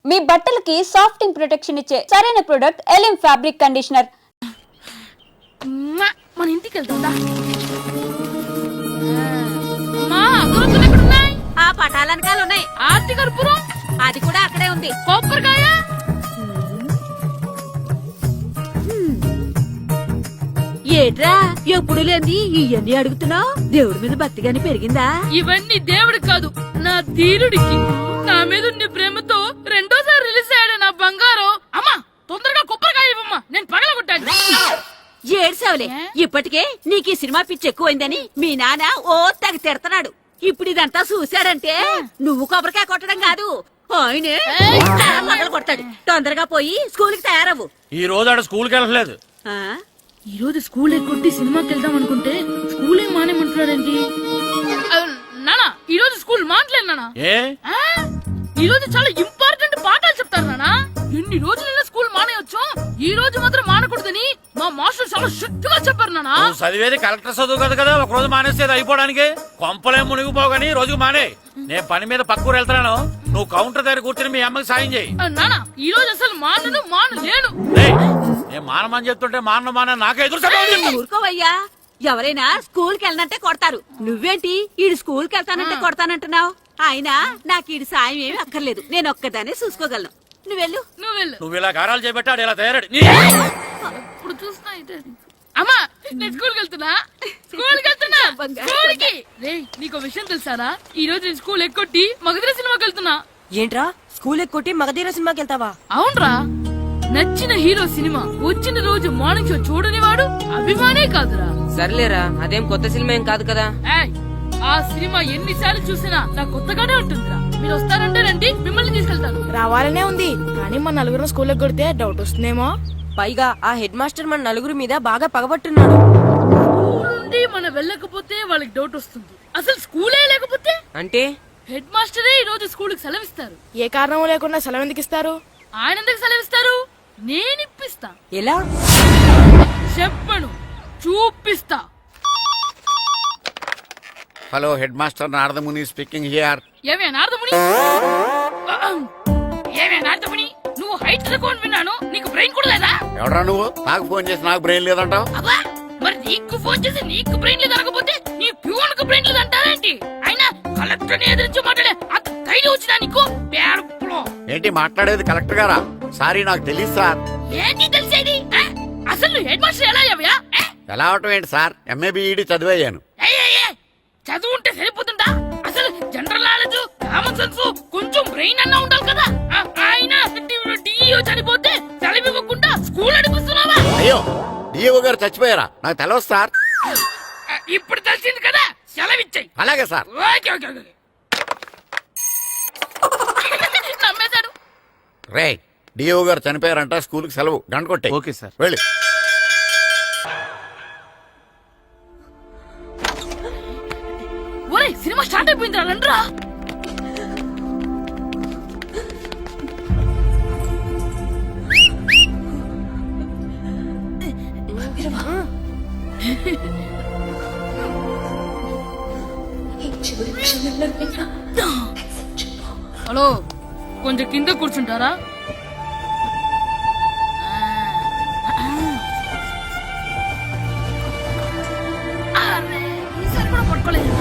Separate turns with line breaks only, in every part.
మీ బట్టలకి సాఫ్టింగ్ ప్రొటెక్షన్ ఇచ్చే సరైన ప్రొడక్ట్ ఎలిమ్ ఫ్యాబ్రిక్ కండిషనర్.
మన ఇంటికి వెళ్తుందా?
ఆ పటాలనకాలు ఉన్నాయి.
ఆర్తి కర్పూరం
అది కూడా అక్కడే ఉంది.
కొబ్బరికాయ
ఏట్రా ఎప్పుడు లేని ఇవన్నీ అడుగుతున్నావు? దేవుడి మీద భక్తి గాని పెరిగిందా?
ఇవన్నీ దేవుడికి కాదు, నా ధీరుడికి. నా మీద ఉన్న ప్రేమతో రెండోసారి రిలీజ్ అయ్యాడు నా బంగారం. అమ్మా తొందరగా కొబ్బరికాయ ఇవ్వమ్మా, నేను పగలగొట్టాను.
ఏడ్సావులే, ఇప్పటికే నీకు ఈ సినిమా పిచ్చి ఎక్కువైందని మీ నాన్న ఓ తెగ తిడతాడు. ఇప్పుడు ఇదంతా చూశాడంటే నువ్వు కొబ్బరికాయ కొట్టడం కాదు, ఆయనే మొదలు కొడతాడు. తొందరగా పోయి స్కూల్ కి తయారవు.
ఈ రోజు ఆడ స్కూల్ కి వెళ్ళలేదు.
ఈ రోజు స్కూల్ ఎక్కొట్టి సినిమాకి వెళ్దాం అనుకుంటే స్కూల్ ఏం మానేమంటున్నాడండి. నానా ఈ రోజు స్కూల్ మానట్లేదు నానా. ఈ రోజు చాలా ఇంపార్టెంట్ పాఠాలు చెప్తారు నానా. ఎన్ని రోజులైనా స్కూల్ మానేయొచ్చు, ఈ రోజు మాత్రం మానకూడదని మా మాస్టర్ చాలా స్ట్రిక్ట్ గా చెప్పారు నానా.
చదివేది కలెక్టర్ చదువు కదా కదా, ఒక రోజు మానేసేది అయిపోవడానికి. కొంపలేం మునిగిపోగాని రోజుకు మానే. నేను పని మీద పక్కూరు వెళ్తాను, నువ్వు కౌంటర్ దగ్గర కూర్చొని మీ అమ్మకి సాయం చేయి.
నానా ఈ రోజు అసలు మానలేను.
నేను మానమని చెప్తుంటే మాన నాకే ఎదురు.
ఊరుకోవయ్యా, ఎవరైనా స్కూల్ కి వెళ్ళనంటే కొడతారు. నువ్వేంటి ఈడు స్కూల్ కి వెళ్తానంటే కొడతానంటున్నావు? అయినా నాకు ఈడు సాయం ఏమి అక్కర్లేదు, నేను ఒక్కదానే చూసుకోగలను. నువ్వెళ్ళు.
నువ్వు ఇలా గారాలు చేపెట్టాడు ఇలా తయారాడు.
ఇప్పుడు చూస్తా అమ్మా, నేను స్కూల్కి వెళ్తున్నా. స్కూల్కి నీకు విషయం తెలుసారా? ఈ రోజు నేను స్కూల్ ఎక్కొట్టి మగధీర సినిమాకి వెళ్తున్నా.
ఏంట్రా స్కూల్ ఎక్కొట్టి మగధీర సినిమాకి వెళ్తావా?
అవునరా, నచ్చిన హీరో సినిమా వచ్చిన రోజు మార్నింగ్ షో చూడని వాడు అభిమానే కాదురా.
సర్లేరా, అదేం కొత్త సినిమా ఏం కాదు కదా.
ఆ సినిమా ఎన్నిసార్లు చూసినా నాకు కొత్తగానే ఉంటుందిరా. మీరు వస్తారంటే రండి, మిమ్మల్ని తీసుకెళ్తాను.
రావాలనే ఉంది, కానీ మన నలుగురు స్కూల్ కొడితే డౌట్ వస్తుందేమో.
పైగా ఆ హెడ్ మాస్టర్ మన నలుగురు మీద బాగా పగబట్టున్నాడు.
నుండి మనం వెళ్ళకపోతే వాళ్ళకి డౌట్ వస్తుంది. అసలు స్కూలే లేకపోతే
అంటే
హెడ్ మాస్టరే ఈ రోజు స్కూల్ కి సెలవిస్తారు.
ఏ కారణం లేకుండా సెలవు ఎందుకు ఇస్తారు?
ఆయన ఎందుకు సెలవిస్తారు? నేను ఇప్పిస్తా.
ఎలా
చెప్పను, చూపిస్తా.
Hello, head master Naradamuni speaking here.
ఏమే నారదముని, నువ్వు హైట్ రికార్డ్ విన్నాను, నీకు బ్రెయిన్ కూడా లేదా?
ఎవడా నువ్వు? నాకు ఫోన్ చేసి నాకు బ్రెయిన్ లేదంటావు?
అబ్బా, మరి నీకు ఫోన్ చేసి నీకు బ్రెయిన్ లేదు అనకపోతే నీ ప్యూన్ కు బ్రెయిన్ లేదు అంటారేంటి? అయినా కలెక్టర్ ని ఎదిరించి మాట్లాడే అంత ధైర్యం వచ్చినా నీకు?
ఏంటి మాట్లాడేది? కలెక్టర్ గారా? సారీ, నాకు తెలియదు సార్.
ఏంటి తెలిసేది? అసలు నువ్వు హెడ్ మాస్టర్ ఎలా అయ్యావా?
ఎలా అవటం ఏంటి సార్, ఎంఏ బిఈడి చదివయ్యాను.
చదువు ఉంటే సరిపోతుందా? అసలు జనరల్ నాలెడ్జ్, కామన్ సెన్స్, కొంచెం బ్రెయిన్ అన్నా ఉండాలి కదా. ఆయన డిఇఓ చనిపోతే సెలవివ్వకుండా స్కూల్ అడిపిస్తున్నావా?
అయ్యో, డిఓ గారు చచ్చిపోయారా? నాకు తెలవదు సార్.
ఇప్పుడు తెలిసింది కదా, సెలవిచ్చాయి.
అలాగే సార్.
నమ్మేశాడు.
రే, డిఓ గారు చనిపోయారంట, స్కూల్ కి సెలవు, గంట కొట్టే.
Okay sir.
వెళ్ళి.
ఒరే, సినిమా స్టార్ట్ అయిపోయింది రండ్రా. హలో, కొంచెం కింద కూర్చుంటారా? ఈసారి కూడా పట్టుకోలేదు.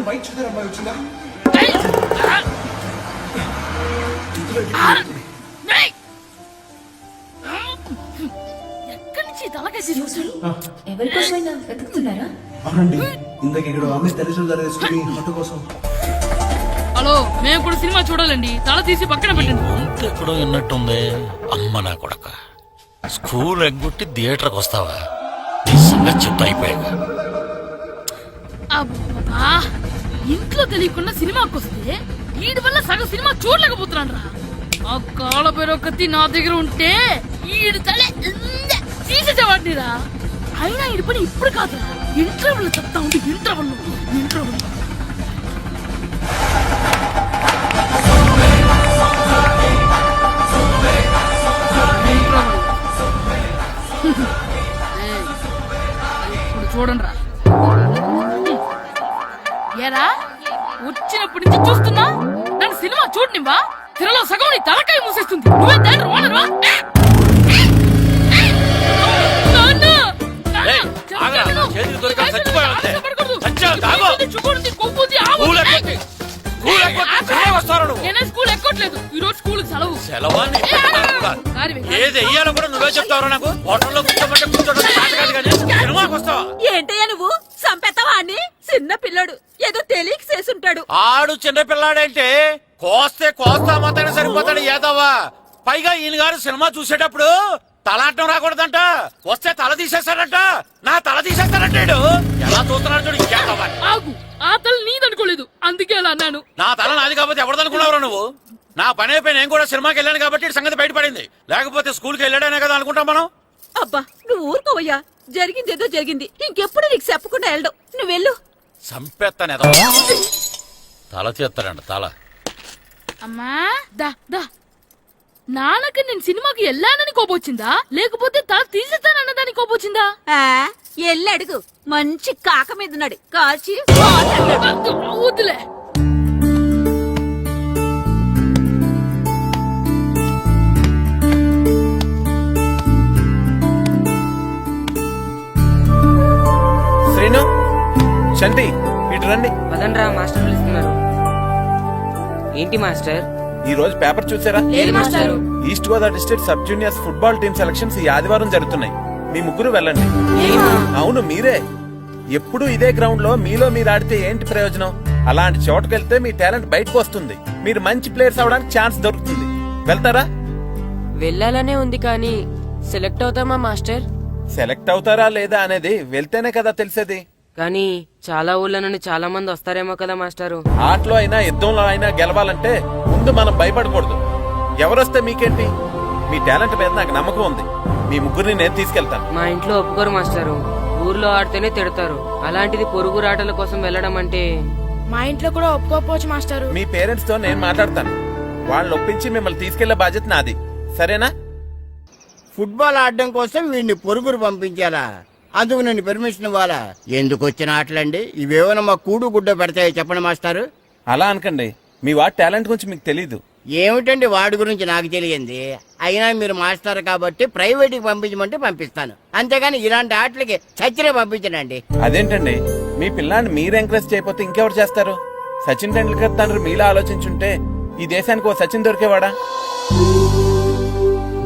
వైట్ షుగర్ అమ్మాయి వచ్చిందా?
ఎక్కడి నుంచి తలకేసి చూసాడు?
ఎవరికోసమైనా వెతుకుతున్నారా?
అవునండి, ఇందాక ఇక్కడ అమ్మాయి తల్లిదండ్రులు వేసుకుని ఆటో కోసం.
హలో, మేము కూడా సినిమా చూడాలండి, తల తీసి పక్కన పెట్టండి.
ఎక్కడో విన్నట్టుంది. అమ్మ నా కొడక, స్కూల్ ఎగ్గొట్టి థియేటర్కి వస్తావా? చెప్తా అయిపోయాక.
అబ్బా, ఇంట్లో తెలియకుండా సినిమాకి వస్తే వీడి వల్ల సగం సినిమా చూడలేకపోతున్నాను రా. ఆ కాళ్ళ పేరొకటి నా దగ్గర ఉంటే ఈడు తలే తీసేసేవాడిని రా. అయినా ఈడి పని ఇప్పుడు కాదురా, ఇంటర్వెల్ చెప్తా ఉంటే ఇంటర్వెల్ చూస్తున్నా? నన్ను సినిమా చూడనివ్వా? తిరలో సగం నీ తలకాయ మూసేస్తుంది. నువ్వే థియేటర్ ఓనర్వా? నాన్న!
ఏయ్, ఆగరా. చేతికి దొరికాక చచ్చిపోయావు అంతే. చచ్చావు, తాగు.
చుక్కుడుంది, కొవ్వుంది, ఆవు
స్కూల్
ఉంది.
ఎక్కొద్ది. స్కూల్ ఎక్కొద్ది. సినిమా వస్తావు నువ్వు.
నేనే స్కూల్ ఎక్కట్లేదు. ఈ రోజు స్కూల్ సెలవు.
సెలవాన్ని ఏది వెయ్యాలో కూడా నువ్వే చెప్తావు నాకు. హోటల్లో కూర్చోమంటే కూర్చోడం చేత కాదు కానీ సినిమాకి వస్తావా?
ఏంటయ్యా నువ్వు సంపెత్తవా అని? చిన్న పిల్లడు ఏదో తెలియక చేసుంటాడు.
ఆడు చిన్న పిల్లాడంటే కోస్తే కోస్తా మాత్రమే సరిపోతాడు ఏదవ్వా. పైగా ఈయన గారు సినిమా చూసేటప్పుడు తలాటం రాకూడదంట. వస్తే తల తీసేస్తాడంట. నా తల తీసేస్తాడంటాడు. ఎలా చూస్తున్నాడు చూడు. ఇంకేదవ్వా
ఆగు. ఆ తల నీదనుకోలేదు, అందుకే అలా అన్నాను.
నా తల నాది కాబట్టి ఎవరిదనుకున్నావురా నువ్వు? నా పని అయిపోయి నేను కూడా సినిమాకి వెళ్ళాను కాబట్టి ఈ సంగతి బయటపడింది. లేకపోతే స్కూల్కి వెళ్ళాడనే కదా అనుకుంటాం మనం.
అబ్బా నువ్వు ఊరుకోవయ్యా. జరిగిందేదో జరిగింది. ఇంకెప్పుడు నీకు చెప్పకుండా వెళ్ళడం. నువ్వు వెళ్ళు.
సంపెత్తనే తల తీస్తాడంట తల.
అమ్మా దా దా. నాన్నకి నేను సినిమాకి వెళ్ళానని కోపొచ్చిందా, లేకపోతే తల తీసేస్తానన్నదాని కోపొచ్చిందా?
ఎల్లు అడుగు. మంచి కాక మీద ఉన్నాడు. కాల్చి
వద్దులే.
శ్రీను, శంటి, ఇటు రండి.
పదండ్రా, మాస్టర్ పిలుస్తున్నారు. ఏంటి మాస్టర్?
ఈ రోజు పేపర్ చూసారా?
లేదు మాస్టారు.
East Godavari district sub juniors football team selections ఈ ఆదివారం జరుగుతున్నాయి. మీ ముగ్గురు వెళ్ళండి. అవును మీరే. ఎప్పుడు ఇదే గ్రౌండ్ లో మీలో మీరు ఆడితే ఏంటి ప్రయోజనం? అలాంటి చోటుకు వెళ్తే మీ టాలెంట్ బయటకు వస్తుంది. మీరు మంచి ప్లేయర్స్ అవడానికి ఛాన్స్ దొరుకుతుంది. వెళ్తారా?
వెళ్ళాలనే ఉంది కానీ సెలెక్ట్ అవుతామా మాస్టర్?
సెలెక్ట్ అవుతారా లేదా అనేది వెళ్తేనే కదా తెలిసేది.
కానీ చాలా ఊళ్ళ నుండి చాలా మంది వస్తారేమో కదా మాస్టారు.
ఆటలో అయినా యుద్ధంలో అయినా గెలవాలంటే ముందు మనం భయపడకూడదు. ఎవరొస్తే మీకేంటి? మీ టాలెంట్ మీద నాకు నమ్మకం ఉంది. మీ ముగ్గురిని నేను తీసుకెళ్తాను.
మా ఇంట్లో ఒప్పుకోరు మాస్టారు. ఊర్లో ఆడితేనే తిడతారు. అలాంటిది పొరుగు ఆటల కోసం వెళ్ళడం అంటే
మా ఇంట్లో కూడా ఒప్పుకోకపోవచ్చు మాస్టారు.
మీ పేరెంట్స్ తో నేను మాట్లాడతాను. వాళ్ళని ఒప్పించి మిమ్మల్ని తీసుకెళ్లే బాధ్యత నాది. సరేనా?
ఫుట్బాల్ ఆడడం కోసం వీడిని పొరుగురు పంపించాలా? అందుకు నేను పర్మిషన్ ఇవ్వాలా? ఎందుకు వచ్చిన ఆటలండి ఇవేమైనా మా కూడు గుడ్డ పెడతాయో చెప్పండి మాస్టారు.
అలా అనకండి. మీ వాడి టాలెంట్ గురించి మీకు తెలీదు.
ఏమిటండి వాడి గురించి నాకు తెలియంది? అయినా మీరు మాస్టర్ కాబట్టి ప్రైవేట్ కి పంపించమంటే పంపిస్తాను. అంతేగాని ఇలాంటి ఆటలకి చచ్చిరే పంపించనండి.
అదేంటండి, మీ పిల్లాన్ని మీరు ఎంకరేజ్ చేయకపోతే ఇంకెవరు చేస్తారు? సచిన్ టెండూల్కర్ తండ్రి మీలా ఆలోచించుంటే ఈ దేశానికి ఓ సచిన్ దొరికేవాడా?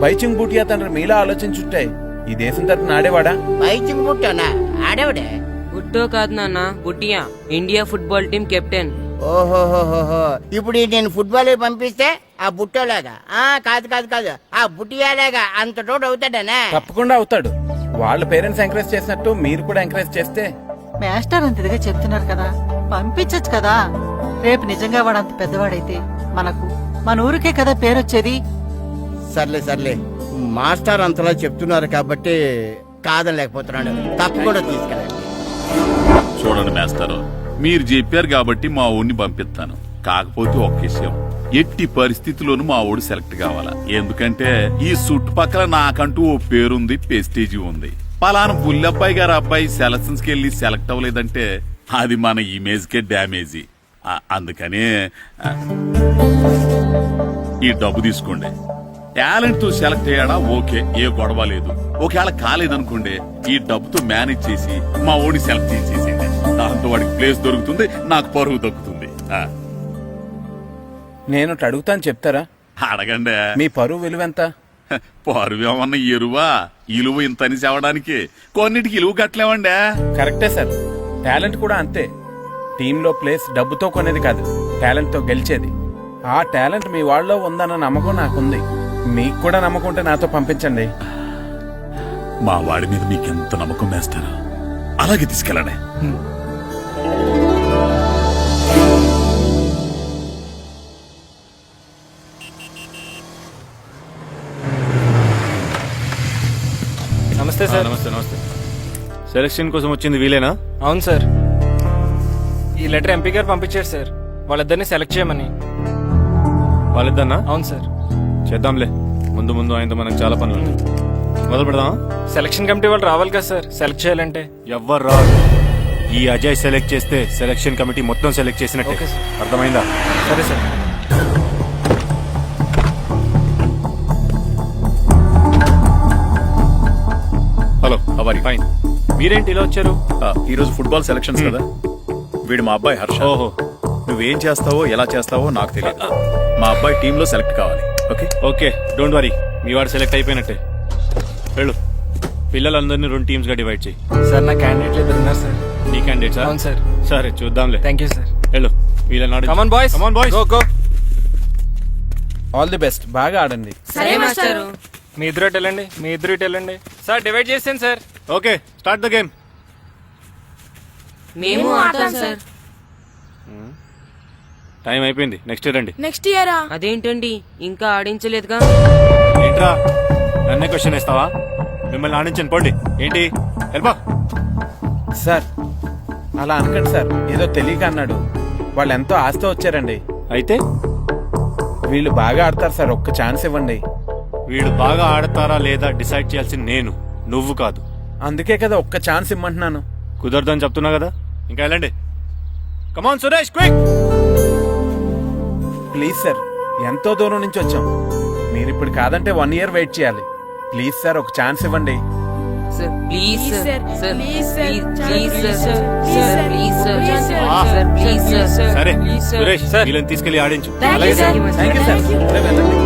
బైచింగ్ బూటియా తండ్రి మీలా ఆలోచించుంటే ఈ దేశం తరపున ఆడేవాడా?
బైచింగ్ బుట్టనా? ఆడేవిడే.
బుట్టో కాదు నాన్న, Bhutia. India football team captain.
ఓహోహోహో. ఇప్పుడు నేను ఫుట్బాల్ పంపిస్తే ఆ బుట్టోలాగా కాదు కాదు కాదు ఆ బుట్టియాలాగా అంత తోడు అవుతాడనా?
తప్పకుండా అవుతాడు. వాళ్ళ పేరెంట్స్ ఎంకరేజ్ చేసినట్టు మీరు కూడా ఎంకరేజ్ చేస్తే.
మాస్టర్ అంత ఇదిగా చెప్తున్నారు కదా, పంపించచ్చు కదా. రేపు నిజంగా వాడు అంత పెద్దవాడైతే మన ఊరికే కదా పేరొచ్చేది.
సర్లే సర్లే, మాస్టర్ అంతలా చెప్తున్నారు కాబట్టి కాదనలేకపోతున్నాడు. తప్పకుండా తీసుకెళ్ళండి.
చూడండి మేస్తారు, మీరు చెప్పారు కాబట్టి మా ఊడిని పంపిస్తాను. కాకపోతే ఒక విషయం, ఎట్టి పరిస్థితుల్లోనూ మా ఊడు సెలెక్ట్ కావాలా. ఎందుకంటే ఈ చుట్టుపక్కల నాకంటూ ఓ పేరుంది, పెస్టేజీ ఉంది. పలానా బుల్లబ్బాయి గారు అబ్బాయి సెలక్షన్స్ కి వెళ్ళి సెలెక్ట్ అవ్వలేదంటే అది మన ఇమేజ్ కే డ్యామేజీ. అందుకనే ఈ డబ్బు తీసుకోండి. టాలెంట్ తో సెలెక్ట్ అయ్యాడా ఓకే, ఏ గొడవ లేదు. ఒకవేళ కాలేదనుకోండి, ఈ డబ్బుతో మేనేజ్ చేసి మా ఓడి సెలెక్ట్ చేసేసింది. దాంతో వాడికి ప్లేస్ దొరుకుతుంది, నాకు పరువు దొరుకుతుంది.
నేను అడుగుతాను, చెప్తారా?
అడగండి.
మీ పరువు విలువ ఎంత?
పరువు ఏమన్నా ఎరువా? ఇలువ ఇంతని చెప్పడానికి కొన్నిటికి ఇలువ కట్టలేమండి.
కరెక్టే సార్. టాలెంట్ కూడా అంతే. టీంలో ప్లేస్ డబ్బుతో కొనేది కాదు, టాలెంట్ తో గెలిచేది. ఆ టాలెంట్ మీ వాళ్ళలో ఉందన్న నమ్మకం నాకుంది. మీకు కూడా నమ్మకం ఉంటే నాతో పంపించండి.
మా వాడి మీద మీకెంత నమ్మకం వేస్తారో అలాగే తీసుకెళ్ళండి.
నమస్తే సార్.
నమస్తే నమస్తే. సెలక్షన్ కోసం వచ్చింది వీలేనా?
అవును సార్. ఈ లెటర్ ఎంపీ గారు పంపించారు సార్, వాళ్ళిద్దరిని సెలెక్ట్ చేయమని.
వాళ్ళిద్దన్నా?
అవును సార్.
చేద్దాంలే, ముందు ముందు ఆయనతో మనకు చాలా పనులు మొదలు పెడదాం.
సెలక్షన్ కమిటీ వాళ్ళు రావాలి కదా సార్ సెలెక్ట్ చేయాలంటే.
ఎవ్వరు రాదు.
ఈ అజయ్ సెలెక్ట్ చేస్తే సెలక్షన్ కమిటీ మొత్తం సెలెక్ట్ చేసినట్టే. అర్థమైందా?
సరే సార్.
హలో అవరి ఫైన్. మీరేంటి ఇలా వచ్చారు?
ఈ రోజు ఫుట్బాల్ సెలక్షన్స్ కదా, వీడు మా అబ్బాయి హర్ష.
ఓహో,
నువ్వేం చేస్తావో ఎలా చేస్తావో నాకు తెలియదు. మా అబ్బాయి టీంలో సెలెక్ట్ కావాలి. ఓకే
ఓకే, డోంట్ వరీ, మీ వాడు సెలెక్ట్ అయిపోయినట్టే. వెళ్ళు, పిల్లలందరినీ 2 టీమ్స్ గా డివైడ్ చేయి.
సార్ నా క్యాండిడేట్లు ఇద్దరు ఉన్నారు సార్.
నీ క్యాండిడేట్స్?
అవును సార్.
సరే చూద్దాంలే.
Thank you sir.
వెళ్ళు, వీళ్ళని
కమాన్ boys,
come on boys,
go go.
All the best, బాగా ఆడండి.
సరే మాస్టారు.
మీ ఇద్దరు వెళ్ళండి, మీ ఇద్దరు వెళ్ళండి. సార్ డివైడ్ చేసాను sir. Okay, start the game.
మేము ఆడతాం సార్.
టైం అయిపోయింది, నెక్స్ట్ రండి.
నెక్స్ట్ ఇయరా?
అదేంటండి ఇంకా ఆడించలేదుగా?
ఏంట్రా నన్నే క్వశ్చన్ ఇస్తావా? మిమ్మల్ని ఆడించండి, పోండి. ఏంటి వెళ్ళబా.
సార్ అలా అనకండి సార్, ఏదో తెలియక అన్నాడు. వాళ్ళు ఎంతో ఆస్తి వచ్చారండి.
అయితే
వీళ్ళు బాగా ఆడతారు సార్, ఒక్క ఛాన్స్ ఇవ్వండి.
వీడు బాగా ఆడతారా లేదా డిసైడ్ చేయాల్సింది నేను, నువ్వు కాదు.
అందుకే కదా ఒక్క ఛాన్స్ ఇమ్మంటున్నాను.
కుదరదని చెప్తున్నా కదా, ఇంకా వెళ్ళండి. Come on Suresh, quick.
Please sir, ఎంతో దూరం నుంచి వచ్చాం. మీరు ఇప్పుడు కాదంటే 1 year వెయిట్ చేయాలి. ప్లీజ్ సార్, ఒక ఛాన్స్ ఇవ్వండి.
Sir please sir, sir
please sir,
please sir,
please
sir
sir,
please sir,
please sir,
sir please sir.
సరే
ప్లీజ్ సార్.
సురేష్, వీళ్ళని తీసుకెళ్లి ఆడించు.
Thank you sir.
Thank you sir. ఇప్పుడే వెళ్ళండి.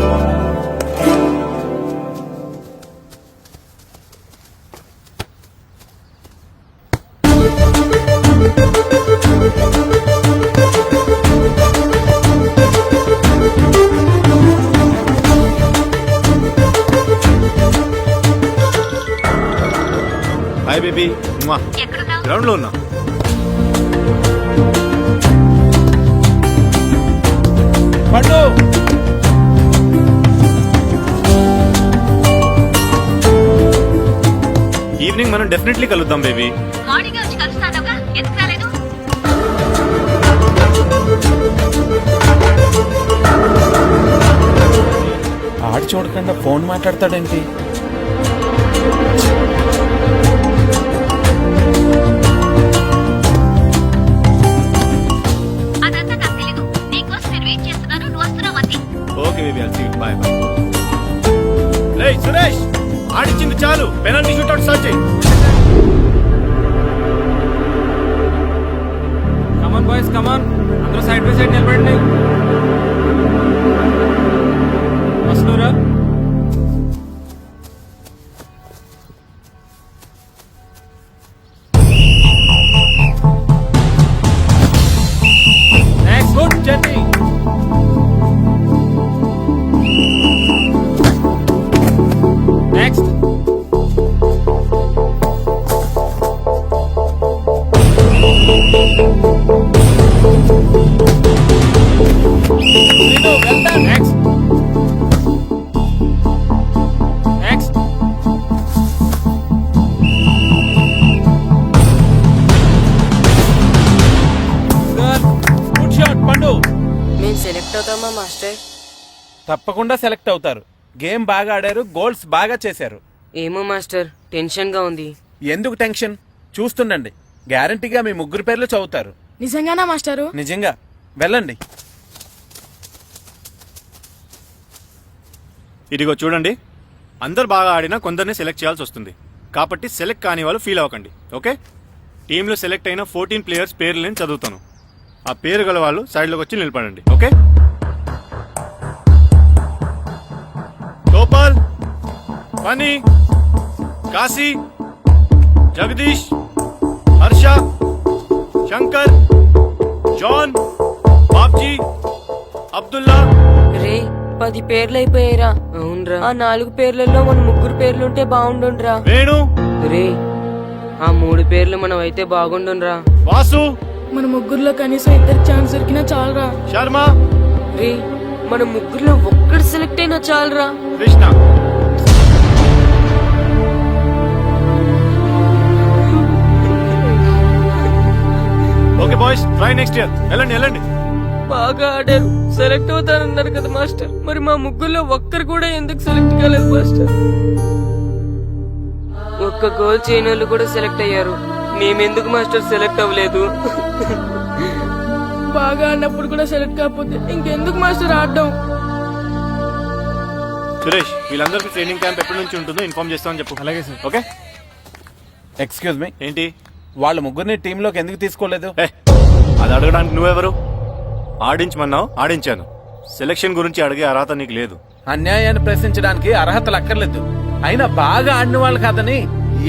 Hi baby. Ground లో ఉన్నా.
పండు,
ఈవినింగ్ మనం డెఫినెట్లీ కలుద్దాం బేబీ.
మార్నింగ్ వచ్చి కలుస్తానుగా, ఎందుకు రాలేదు?
ఆడి చూడకుండా ఫోన్ మాట్లాడతాడేంటి?
అదంతా నాకు తెలీదు. నీకోసం నేను వెయిట్ చేస్తున్నాను, నువ్వు వస్తున్నావు అంతే.
Okay baby, I'll see you. Bye bye. రేయ్ సురేష్, ఆడించింది చాలు, పెనాల్టీ షూట్అవుట్ స్టార్ట్ చేయి. Come on boys, come on. అందరూ సైడ్ బై సైడ్ నిలబడండి. వస్తున్నారా? Next good journey. Next. Next. Next.
Good shot Pandu.
మేము సెలెక్ట్ అవుతామా మాస్టర్?
తప్పకుండా సెలెక్ట్ అవుతారు. గేమ్ బాగా ఆడారు, గోల్స్ బాగా చేశారు.
ఏమో మాస్టర్, టెన్షన్ గా ఉంది.
ఎందుకు టెన్షన్? చూస్తుండండి, గ్యారంటీగా మీ 3 పేర్లు చదువుతారు.
నిజంగానా మాస్టారు?
నిజంగా. వెళ్ళండి.
ఇదిగో చూడండి, అందరు బాగా ఆడినా కొందరిని సెలెక్ట్ చేయాల్సి వస్తుంది. కాబట్టి సెలెక్ట్ కాని వాళ్ళు ఫీల్ అవ్వకండి, ఓకే? టీంలో సెలెక్ట్ అయిన 14 ప్లేయర్స్ పేర్లు నేను చదువుతాను. ఆ పేరు గల వాళ్ళు సైడ్లోకి వచ్చి నిలబడండి, ఓకే? గోపాల్, ఫనీ, కాశీ, జగదీష్, హర్ష, శంకర్, జాన్, బాబ్జీ, అబ్దుల్లా.
రే 10 పేర్లు అయిపోయారా? అవునరా. ఆ 4 పేర్లలో మన 3 పేర్లుంటే బాగుండుండ్రా.
వేణు.
రే ఆ 3 పేర్లు మనం అయితే బాగుండుండ్రా.
వాసు.
మన ముగ్గురులో కనీసం 2 ఛాన్స్ దొరికినా చాలరా.
శర్మ.
రే మన 3లో ఒక్కడు సెలెక్ట్ అయినా చాలరా.
Krishna. Okay boys, try next year. వెళ్ళండి వెళ్ళండి.
బాగా ఆడారు, సెలెక్ట్ అవుతారన్నారు కదా మాస్టర్. మరి మా 3లో ఒక్కరు కూడా ఎందుకు సెలెక్ట్ కాలేదు మాస్టర్? ఒక్క గోల్ చేయని వాళ్ళు కూడా సెలెక్ట్ అయ్యారు. మేమెందుకు మాస్టర్ సెలెక్ట్ అవ్వలేదు?
బాగా ఆడినప్పుడు కూడా సెలెక్ట్ కాకపోతే ఇంకెందుకు మాస్టర్ ఆడడం?
సురేష్, వీళ్ళందరికీ ట్రైనింగ్ క్యాంప్ ఎప్పటి నుంచి ఉంటుందో ఇన్ఫార్మ్ చేస్తామని చెప్పు. అలాగే సార్. ఓకే.
ఎక్స్క్యూజ్ మీ,
ఏంటి?
వాళ్ళ ముగ్గురిని టీంలోకి ఎందుకు తీసుకోలేదు?
అది అడగడానికి నువ్వెవరు? ఆడించమన్నావు, ఆడించాను. సెలక్షన్ గురించి అడిగే అర్హత నీకు లేదు.
అన్యాయాన్ని ప్రశ్నించడానికి అర్హతలు అక్కర్లేదు. అయినా బాగా ఆడిన వాళ్ళు కాదని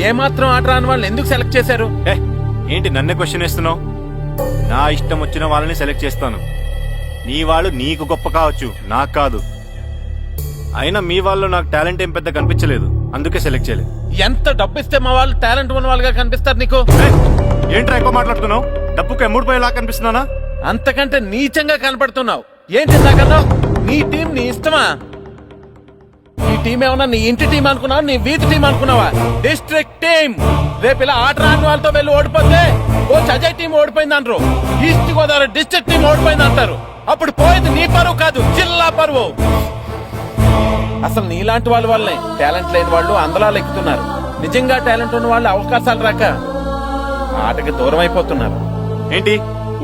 ఏమాత్రం ఆట రాని వాళ్ళని ఎందుకు సెలెక్ట్ చేశారు?
ఏంటి నన్నే క్వశ్చన్ వేస్తున్నావు? నా ఇష్టం వచ్చిన వాళ్ళని సెలెక్ట్ చేస్తాను. నీ వాళ్ళు నీకు గొప్ప కావచ్చు, నాకు కాదు. అయినా మీ వాళ్ళు నాకు టాలెంట్ ఏం పెద్ద కనిపించలేదు, అందుకే సెలెక్ట్ చేయలేదు.
ఎంత డబ్బు ఇస్తే మా వాళ్ళు టాలెంట్ ఉన్న వాళ్ళుగా కనిపిస్తారు నీకు?
ఏంట్రా ఎక్కువ మాట్లాడుతున్నావు? డబ్బుకు ఎమ్ముడిపోయేలా కనిపిస్తున్నానా?
అంతకంటే నీచంగా కనపడుతున్నావు. ఏంటి నాకన్నావు? నీ టీం నీ ఇష్టమా? నీ టీం ఏమన్నా నీ ఇంటి టీం అనుకున్నావా, నీ వీధి టీం అనుకున్నావా? District team. రేపు ఇలా ఆట రాని వాళ్ళతో వెళ్ళి ఓడిపోతే కోచ్ అజయ్ టీం ఓడిపోయింది అంటారు, ఈస్ట్ గోదావరి డిస్ట్రిక్ట్ టీం ఓడిపోయింది అంటారు. అప్పుడు పోయేది నీ పరువు కాదు, జిల్లా పరువు. అసలు నీలాంటి వాళ్ళ వల్లే టాలెంట్ లేని వాళ్ళు అందలాలు ఎక్కుతున్నారు. నిజంగా టాలెంట్ ఉన్న వాళ్ళు అవకాశాలు రాక ఆటకి దూరం అయిపోతున్నారు.
ఏంటి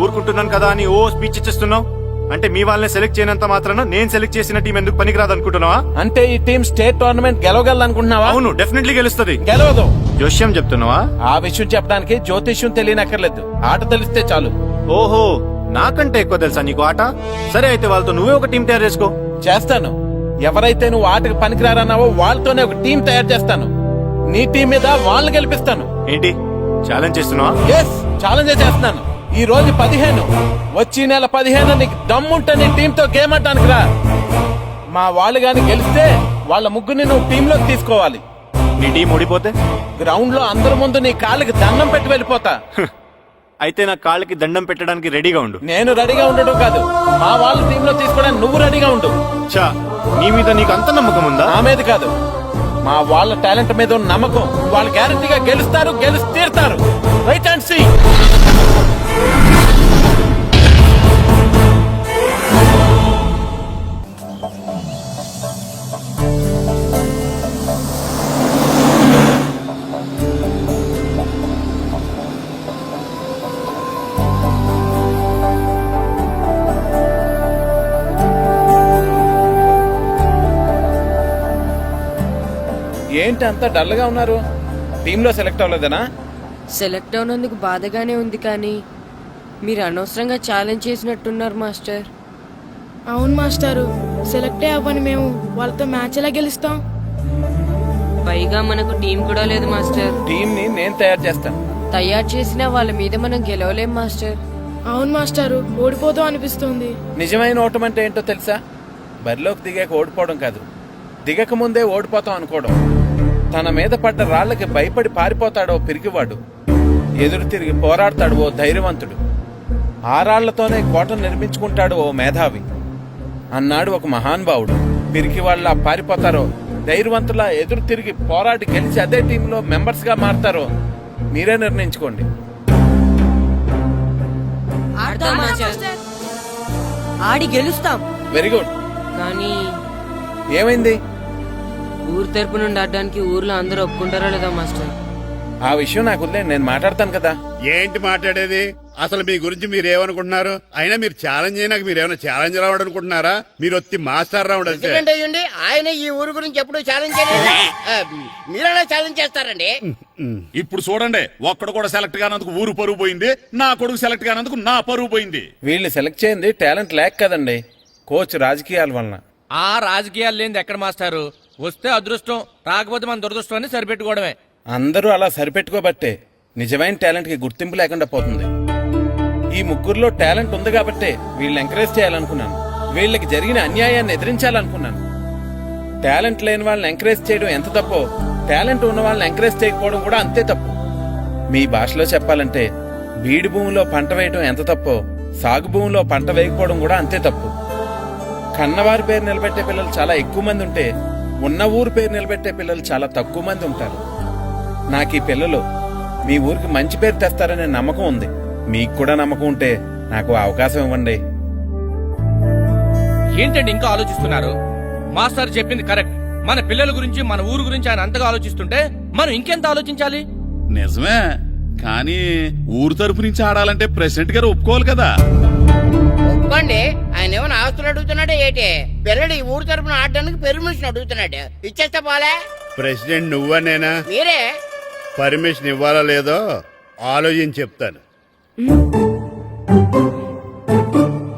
ఊరుకుంటున్నాను కదా అని ఓ స్పీచ్ ఇచ్చేస్తున్నావు? అంటే మీ వాళ్ళని సెలెక్ట్ చేయనంత మాత్రాన నేను సెలెక్ట్ చేసిన టీం ఎందుకు పనికిరాదు అనుకుంటున్నావా?
అంటే ఈ టీం స్టేట్ టోర్నమెంట్ గెలవగలదు అనుకుంటున్నావా?
అవును, డెఫినెట్లీ గెలుస్తుంది.
గెలవదు.
జోష్యం చెప్తున్నావా?
ఆ విషయం చెప్పడానికి జ్యోతిష్యం తెలియనక్కర్లేదు, ఆట తెలిస్తే చాలు.
ఓహో, నాకంటే ఎక్కువ తెలుసా నీకు ఆట? సరే అయితే వాళ్ళతో నువ్వే ఒక టీం తయారు చేసుకో.
చేస్తాను. ఎవరైతే నువ్వు ఆటకు పనికిరారన్నావో వాళ్ళతోనే ఒక టీం తయారు చేస్తాను. నీ టీం మీద వాళ్ళని గెలిపిస్తాను.
ఏంటి ఛాలెంజ్ చేస్తున్నావా?
ఎస్, ఛాలెంజ్ చేస్తున్నాను. ఈ రోజు 15, వచ్చే నెల 15 నీకు దమ్ముంటే నీ టీంతో గేమ్ ఆడటానికి రా. మా వాళ్ళు గాని గెలిస్తే వాళ్ళ ముగ్గురిని నువ్వు టీంలోకి తీసుకోవాలి.
నీ టీం ఓడిపోతే
గ్రౌండ్ లో అందరి ముందు నీ కాళ్ళకి దండం పెట్టి వెళ్ళిపోతా.
అయితే నా కాళ్ళకి దండం పెట్టడానికి రెడీగా ఉండు.
నేను రెడీగా ఉండడం కాదు, మా వాళ్ళ టీంలో తీసుకోవడానికి నువ్వు రెడీగా ఉండు.
చా, నీ మీద నీకు అంత నమ్మకం ఉందా?
నా మీద కాదు, మా వాళ్ళ టాలెంట్ మీద ఉన్న నమ్మకం. వాళ్ళు గ్యారంటీగా గెలుస్తారు, గెలిచి తీరుతారు. Right and see. ఏంటి అంత డల్ గా ఉన్నారు? టీంలో సెలెక్ట్ అవ్వలేదనా?
సెలెక్ట్ అవునందుకు బాధగానే ఉంది, కానీ మీరు అనవసరంగా ఛాలెంజ్ చేసినట్టున్నారు మాస్టర్.
అవును మాస్టారు, సెలెక్టే అవ్వని మేము వాళ్ళతో మ్యాచ్ ఎలా గెలుస్తాం?
పైగా మనకు టీం కూడా లేదు మాస్టర్.
టీం ని నేను తయారు చేస్తాను.
తయారు చేసిన వాళ్ళ మీద మనం గెలవలేం మాస్టర్.
అవును మాస్టారు, ఓడిపోతాం అనిపిస్తుంది.
నిజమైన ఓటం అంటే ఏంటో తెలుసా? బరిలోకి దిగాక ఓడిపోవడం కాదు, దిగక ముందే ఓడిపోతాం అనుకోవడం. తన మీద పడ్డ రాళ్లకి భయపడి పారిపోతాడో పిరికివాడు, ఎదురు తిరిగి పోరాడతాడు ఓ ధైర్యవంతుడు, ఆ రాళ్లతోనే కోటను నిర్మించుకుంటాడు ఓ మేధావి అన్నాడు ఒక మహానుభావుడు. పిరికి వాళ్ళ పారిపోతారో ధైర్యవంతులా ఎదురు తిరిగి పోరాడి గెలిచి అదే టీంలో మెంబర్స్ గా మారతారో మీరే నిర్ణయించుకోండి.
ఆడి గెలుస్తాం.
Very good.
కానీ
ఏమైంది?
ఊరు తరపు నుండి ఆడడానికి ఊర్లో అందరూ ఒప్పుకుంటారా లేదా మాస్టర్?
ఆ విషయం నాకు వదిలేండి, నేను మాట్లాడతాను కదా.
ఏంటి మాట్లాడేది? అసలు మీ గురించి మీరేమనుకుంటున్నారు? అయినా మీరు ఛాలెంజ్ అయినాక మీరు ఏమైనా ఛాలెంజ్ రావడం అనుకుంటున్నారా? మీరు వచ్చి మాస్టర్ రావడం అంటే
అయ్యండి. ఆయన ఈ ఊరు గురించి ఎప్పుడు ఛాలెంజ్ చేయలేదు. మీరెలా ఛాలెంజ్ చేస్తారండి?
ఇప్పుడు చూడండి, ఒక్కడు కూడా సెలెక్ట్ కానందుకు ఊరు పరువు పోయింది, నా కొడుకు సెలెక్ట్ కానందుకు నా పరువు పోయింది.
వీళ్ళు సెలెక్ట్ చేయింది టాలెంట్ లేక కదండి, కోచ్ రాజకీయాల వలన.
ఆ రాజకీయాలు లేనిది ఎక్కడ మాస్టారు? వస్తే అదృష్టం, రాకపోతే మన దురదృష్టం అని సరిపెట్టుకోవడమే.
అందరూ అలా సరిపెట్టుకోబట్టే నిజమైన టాలెంట్ కి గుర్తింపు లేకుండా పోతుంది. ఈ ముగ్గురులో టాలెంట్ ఉంది కాబట్టే వీళ్ళని ఎంకరేజ్ చేయాలనుకున్నాను, వీళ్ళకి జరిగిన అన్యాయాన్ని ఎదిరించాలనుకున్నాను. టాలెంట్ లేని వాళ్ళని ఎంకరేజ్ చేయడం ఎంత తప్పో, టాలెంట్ ఉన్న వాళ్ళని ఎంకరేజ్ చేయకపోవడం కూడా అంతే తప్పు. మీ భాషలో చెప్పాలంటే బీడు భూమిలో పంట వేయడం ఎంత తప్పో, సాగు భూమిలో పంట వేయకపోవడం కూడా అంతే తప్పు. కన్నవారి పేరు నిలబెట్టే పిల్లలు చాలా ఎక్కువ మంది ఉంటే, ఉన్న ఊరు పేరు నిలబెట్టే పిల్లలు చాలా తక్కువ మంది ఉంటారు. నాకు ఈ పిల్లలు మీ ఊరికి మంచి పేరు తెస్తారనే నమ్మకం ఉంది. మీకు కూడా నమ్మకం ఉంటే నాకు అవకాశం ఇవ్వండి.
ఏంటండి ఇంకా ఆలోచిస్తున్నారు? మాస్టర్ చెప్పింది కరెక్ట్. మన పిల్లల గురించి, మన ఊరు గురించి ఆయన అంతగా ఆలోచిస్తుంటే మనం ఇంకెంత ఆలోచించాలి?
నిజమే, కానీ ఊరు తరపు నుంచి ఆడాలంటే ప్రెసిడెంట్ గారు ఒప్పుకోవాలి కదా.
ఒప్పుకోండి. ఆయన ఏమైనా ఆస్తులు అడుగుతున్నాడే ఏంటి? పిల్లడు ఈ ఊరు తరపున ఆడడానికి పెర్మిషన్ అడుగుతున్నాడు. ఇచ్చేస్తే పోలే.
ప్రెసిడెంట్ నువ్వా నేనా?
మీరే.
పర్మిషన్ ఇవ్వాలా లేదో ఆలోచించి చెప్తాను.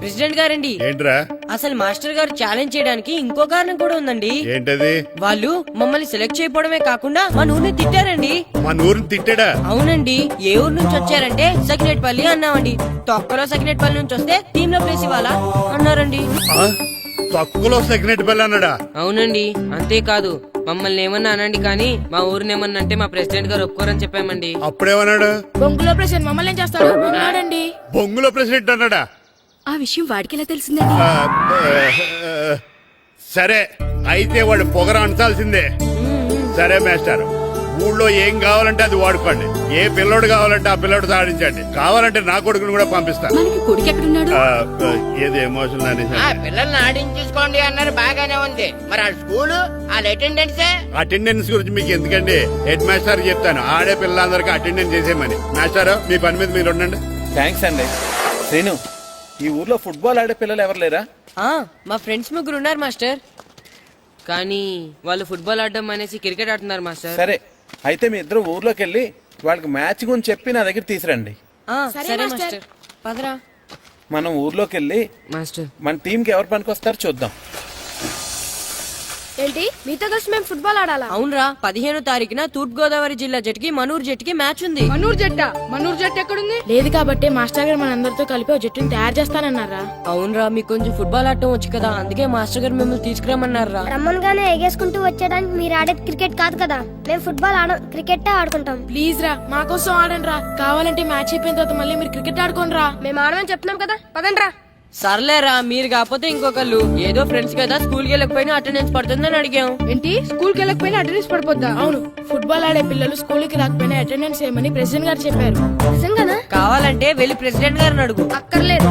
ప్రెసిడెంట్ గారండి,
ఏంట్రా?
అసలు మాస్టర్ గారు ఛాలెంజ్ చేయడానికి ఇంకో కారణం కూడా ఉందండి.
ఏంటది?
వాళ్ళు మమ్మల్ని సెలెక్ట్ చేయకపోవడమే కాకుండా మా ఊరిని తిట్టారండి.
మా ఊరిని తిట్టాడా?
అవునండి. ఏ ఊరు నుంచి వచ్చారంటే సకినేట్పల్లి అన్నామండి. తొక్కలో సకినేట్పల్లి నుంచి వస్తే టీమ్ లో ప్లేస్ ఇవ్వాలా అన్నారండి.
తక్కువలో సెగ్నెట్ బెల్ అన్నాడా?
అవునండి. అంతేకాదు మమ్మల్ని ఏమన్నా అనండి కానీ మా ఊరిని ఏమన్నా అంటే మా ప్రెసిడెంట్ గారు ఒప్పుకోరని చెప్పామండి.
అప్పుడేమన్నాడు?
బొంగులో ప్రెసిడెంట్ మమ్మల్ని ఏం చేస్తాడు అన్నాడండి.
బొంగులో ప్రెసిడెంట్ అన్నాడా?
ఆ విషయం వాడికి ఎలా తెలిసిందండి?
సరే అయితే వాడు పొగర అంచాల్సిందే. సరే మాస్టర్, ఊళ్ళో ఏం కావాలంటే అది వాడుకోండి. ఏ పిల్లోడు కావాలంటే ఆ పిల్లోడు సాధించండి. కావాలంటే నా కొడుకుని కూడా పంపిస్తాను.
మనకి కొడుకు ఎక్కడున్నాడు?
ఏది ఎమోషనల్ అనేసి
పిల్లల్ని ఆడించేసుకోండి అన్నారు, బాగానే ఉంది. మరి ఆ స్కూలు వాళ్ళ అటెండెన్స్
అటెండెన్స్ గురించి మీకు ఎందుకండి? హెడ్ మాస్టర్ చెప్తాను, ఆడే పిల్లలందరికీ అటెండెన్స్ చేసేయమని. మాస్టర్ మీ పని మీద మీరు ఉండండి.
థ్యాంక్స్ అండి. శ్రీను, ఈ ఊర్లో ఫుట్బాల్ ఆడే పిల్లలు ఎవరు లేరా?
మా ఫ్రెండ్స్ ముగ్గురు ఉన్నారు మాస్టర్, కానీ వాళ్ళు ఫుట్బాల్ ఆడడం అనేసి క్రికెట్ ఆడుతున్నారు మాస్టర్.
సరే అయితే మీ ఇద్దరు ఊర్లోకి వెళ్ళి వాళ్ళకి మ్యాచ్ గురించి చెప్పి నా దగ్గర తీసురండి.
సరే మాస్టర్, పదరా.
మనం ఊర్లోకి వెళ్ళి
మాస్టర్
మన టీంకి ఎవరు పనికొస్తారో చూద్దాం.
ఏంటి మీతో కలిసి మేము ఫుట్బాల్ ఆడాలా?
అవునరా, 15వ తారీఖున తూర్పు గోదావరి జిల్లా జట్టుకి మనూరు జట్టుకి మ్యాచ్ ఉంది.
మనూరు జట్టు ఎక్కడుంది?
లేదు కాబట్టి మాస్టర్ గారు మనందరితో కలిపి ఒక జట్టుని తయారు చేస్తానన్నారా?
అవునరా, మీకు కొంచెం ఫుట్బాల్ ఆడటం వచ్చు కదా, అందుకే మాస్టర్ గారు మిమ్మల్ని తీసుకురమ్మన్నారా.
రమ్మన్గానే ఎగేసుకుంటూ వచ్చేయడానికి మీరు ఆడేది క్రికెట్ కాదు కదా. మేము ఫుట్బాల్ ఆడం, క్రికెట్ ఆడుకుంటాం.
ప్లీజ్ రా, మా కోసం ఆడండి రా. కావాలంటే మ్యాచ్ అయిపోయిన తర్వాత మళ్ళీ మీరు క్రికెట్ ఆడుకోండి రా.
మేము ఆడమని చెప్తున్నాం కదా, పదండి రా.
సర్లేరా, మీరు కాకపోతే ఇంకొకళ్ళు. ఏదో ఫ్రెండ్స్ కదా, స్కూల్ కి వెళ్ళకపోయినా అటెండెన్స్ పడుతుందని అడిగాం.
ఏంటి స్కూల్ కి వెళ్ళకపోయినా అటెండెన్స్ పడిపోద్దా?
అవును, ఫుట్బాల్ ఆడే పిల్లలు స్కూల్ కి రాకపోయినా అటెండెన్స్ చేయమని ప్రెసిడెంట్ గారు చెప్పారు.
నిజంగానా?
కావాలంటే వెళ్ళి ప్రెసిడెంట్ గారిని అడుగు.
అక్కర్లేదు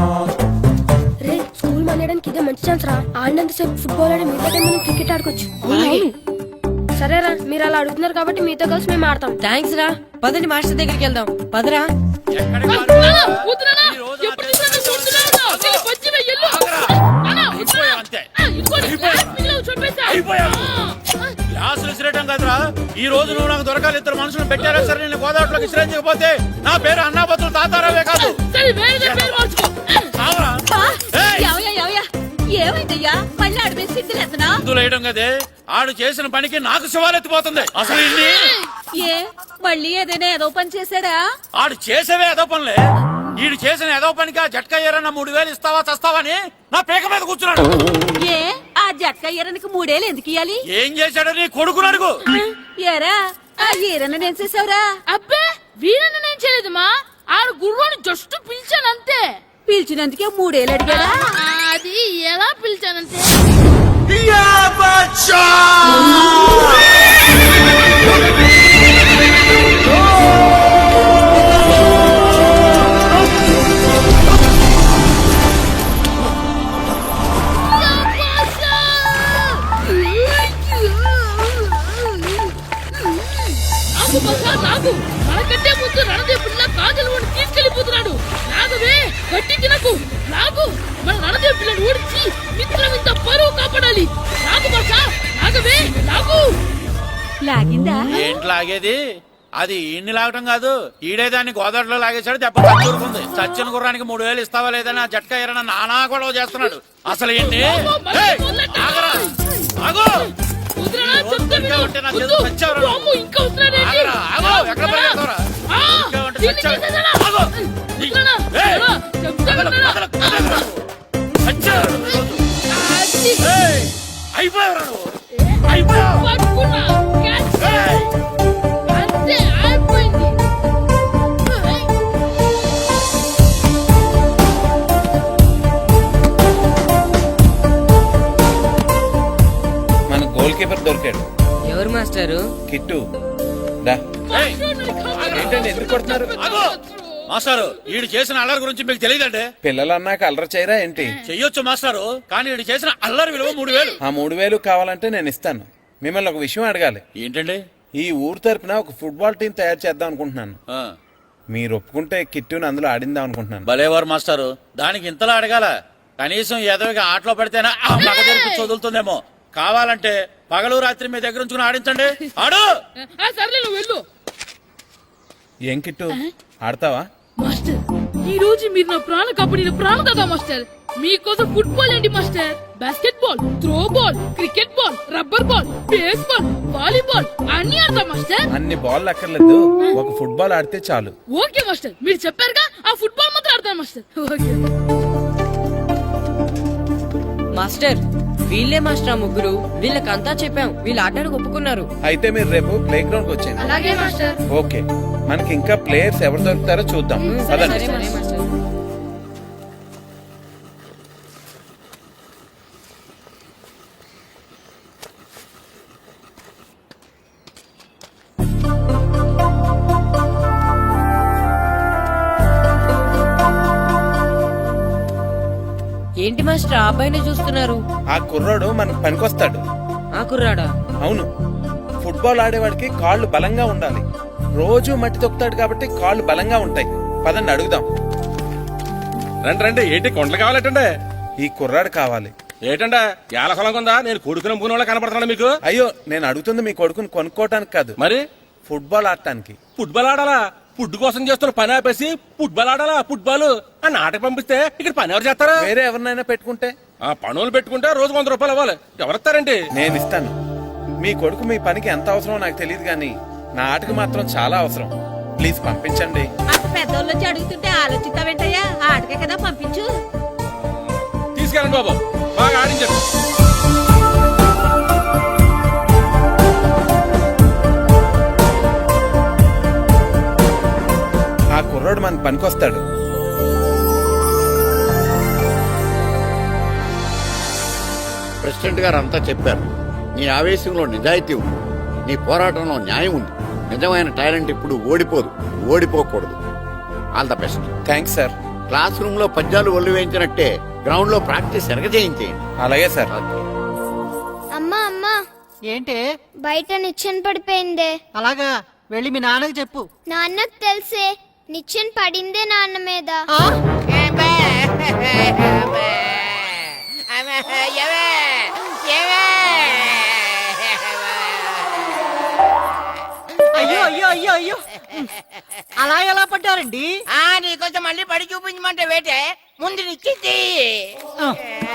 రే, స్కూల్ మానేయడానికి ఇదే మంచి ఛాన్స్ రా. ఆడినంతసేపు ఫుట్బాల్ ఆడి మిగతా టైం మనం క్రికెట్ ఆడుకోవచ్చు. సరేరా, మీరు అలా అడుగుతున్నారు కాబట్టి మీతో కలిసి మేము ఆడతాం.
థ్యాంక్స్ రా, పదండి మాస్టర్ దగ్గరికి వెళ్దాం. పదరా.
గ్లాసులు విసిరేయటం కదరా. ఈ రోజు నువ్వు నాకు దొరకాలి. ఇద్దరు మనుషులు పెట్టారా సరే, నేను గోదావరిలోకి విసిరించకపోతే నా పేరు అన్నాబతులు తాతారావే కాదు.
ఏమైందయ్యా? మళ్ళీ ఆడిపై సిద్ధులేదనా?
వేయడం కదే, ఆడు చేసిన పనికి నాకు శివాలెత్తిపోతుంది. అసలు
ఏ మళ్ళీ ఏదైనా ఏదో పని చేశాడా?
ఆడు చేసేవే ఏదో పనులే. ఈడు చేసిన ఏదో పనికి ఆ జట్కా ఏరన్నా 3000 ఇస్తావా చస్తావని నా పేక మీద కూర్చున్నాడు.
ఏ ఆ జట్కా ఈరనికి 3 ఏళ్ళు ఎందుకు ఇయ్యాలి?
ఏం చేశాడో నీ కొడుకును అడుగు.
ఏరా ఆ ఈరన్న నేను చేసావురా?
అబ్బే, వీరన్న నేను చేయలేదు మా. ఆడు గుర్రాన్ని జస్ట్ పిలిచాను అంతే.
పిలిచినందుకే 3 ఏళ్ళు అడిగాడా?
అది ఎలా పిలిచానంటే నాకు మనకంటే ముందు రణదేవ్ పిల్ల కాజల్ ఓడి తీసుకెళ్లిపోతున్నాడు. నాగవే గట్టి తినకు. నాకు మన రణదేవ్ పిల్లని ఓడించి మిత్రం ఇంత పరువు కాపాడాలి. నాకు భాష నాగవే నాకు
లాగిందా?
ఏంటి లాగేది? అది ఈయన్ని లాగటం కాదు, ఈడే దాన్ని గోదావరిలో లాగేశాడు. దెబ్బ చచ్చూరుకుంది. చచ్చిన గుర్రానికి 3000 ఇస్తావా లేదని ఆ జట్కా ఏరన్నా నానా గొడవ చేస్తున్నాడు. అసలు ఏంటి? అయిపోయావు.
మన గోల్ కీపర్ దొరికాడు.
ఎవరు మాస్టారు?
కిట్టు రా. ఏంటండి ఎందుకు కొడుతున్నారు?
మాస్టారు, ఈడు చేసిన అల్లరి గురించి మీకు తెలియదండి.
పిల్లలు అన్నాక అల్లరి చేయరా ఏంటి?
చెయ్యొచ్చు మాస్టారు, కానీ ఈడు చేసిన అల్లరి విలువ 3000.
ఆ 3000 కావాలంటే నేను ఇస్తాను. మిమ్మల్ని ఒక విషయం అడగాలి.
ఏంటండి?
ఈ ఊరు తరపున ఒక ఫుట్బాల్ టీం తయారు చేద్దాం అనుకుంటున్నాను. మీరు ఒప్పుకుంటే కిట్టుని అందులో ఆడిందాం అనుకుంటున్నాను.
భలేవారు మాస్టారు, దానికి ఇంతలా అడగాల? కనీసం ఏదోగా ఆటలో పడితేనా ఆ మగ తెరిపి చదువుతుందేమో. కావాలంటే పగలు రాత్రి మీ దగ్గర ఉంచుకుని ఆడించండి. ఆడు.
సర్లే నువ్వు వెళ్ళు.
ఏం కిట్టు ఆడతావా?
మాస్టర్, ఈ రోజు మీరు నా ప్రాణ కాపాడిన ప్రాణదాత మాస్టర్. మీకోసం ఫుట్బాల్ ఏంటి master, basket ball, throw ball, cricket ball, rubber ball, base ball, volleyball అన్ని ఆడతా మాస్టర్.
అన్ని బాల్ అక్కర్లేదు, ఒక ఫుట్బాల్ ఆడితే చాలు.
ఓకే మాస్టర్, మీరు చెప్పారుగా, ఆ ఫుట్బాల్ మాత్రం ఆడతాను మాస్టర్. ఓకే
మాస్టర్, వీళ్ళే మాస్టర్ ఆ ముగ్గురు. వీళ్ళకంతా చెప్పాం, వీళ్ళు ఆడడానికి ఒప్పుకున్నారు.
అయితే మీరు రేపు ప్లే గ్రౌండ్ కి వచ్చేయండి.
అలాగే మాస్టర్.
ఓకే, మనకి ఇంకా ప్లేయర్స్ ఎవరు దొరుకుతారో చూద్దాం.
సరే
పదండి.
మాస్టర్. ఏంటి మాస్టర్ ఆ అబ్బాయినే చూస్తున్నారు?
ఆ కుర్రాడు మనకు పనికొస్తాడు.
ఆ కుర్రాడా?
అవును, ఫుట్బాల్ ఆడేవాడికి కాళ్ళు బలంగా ఉండాలి. రోజు మట్టి తొక్కుతాడు కాబట్టి కాళ్ళు బలంగా ఉంటాయి. పదండి అడుగుదాం.
రండి రండి, ఏంటి కొండలు కావాలంటే?
ఈ కుర్రాడు కావాలి.
ఏంటంటే ఎలా పొలం కొందా? నేను కొడుకుని పూన వాళ్ళ కనపడుతున్నాను మీకు.
అయ్యో, నేను అడుగుతుంది మీ కొడుకుని కొనుక్కోవటానికి కాదు,
మరి
ఫుట్బాల్ ఆడటానికి.
ఫుట్బాల్ ఆడాలా? ఫుడ్ కోసం చేస్తున్న పని ఆపేసి ఫుట్బాల్ ఆడాలా? ఫుట్బాల్ ఆ నాటకి పంపిస్తే ఇక్కడ పని ఎవరు చేస్తారా?
వేరే ఎవరినైనా పెట్టుకుంటే?
ఆ పనులు పెట్టుకుంటే రోజు 100 రూపాయలు అవ్వాలి. ఎవరిస్తారండి?
నేను ఇస్తాను. మీ కొడుకు మీ పనికి ఎంత అవసరమో నాకు తెలియదు, కానీ నా ఆటకి మాత్రం చాలా అవసరం. ప్లీజ్ పంపించండి.
అంత పెద్దోళ్ళు వచ్చి అడుగుతుంటే ఆలోచిస్తావేంటయ్యా? ఆటకే కదా, పంపించు.
తీసుకెళ్ళండి బాబు, బాగా ఆడించండి.
ఆ కుర్రాడు మనకు పనికొస్తాడు.
ప్రెసిడెంట్ గారు అంతా చెప్పారు. నీ ఆవేశంలో నిజాయితీ ఉంది, నీ పోరాటంలో న్యాయం ఉంది. నిజమైన టాలెంట్ ఇప్పుడు ఓడిపోదు, ఓడిపోకూడదు. All the best.
Thanks sir.
Class room లో పద్యాలు ఒళ్ళు వేయించినట్టే గ్రౌండ్ లో ప్రాక్టీస్ ఎరగజేయించేయండి.
అలాగే సార్.
అమ్మా అమ్మా,
ఏంటే
బయట నిచ్చెన పడిపోయిందే.
అలాగా, వెళ్ళి మీ నాన్నకి చెప్పు.
నాన్నకు తెలిసే, నిచ్చెన పడిందే నాన్న మీద.
అయ్యో అయ్యో అయ్యో అయ్యో, అలా ఎలా పడ్డారండి?
నీకోసం మళ్ళీ పడి చూపించమంటే వేటే, ముందు నిచ్చింది.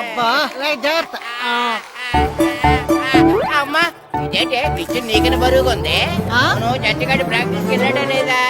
అబ్బా, జాగ్రత్త.
అమ్మా, ఇదేంటే పిచ్చి నీకని బరువుగా ఉంది.
ఆ?
నువ్వు జట్టుగాడి ప్రాక్టీస్కి వెళ్ళాడా లేదా?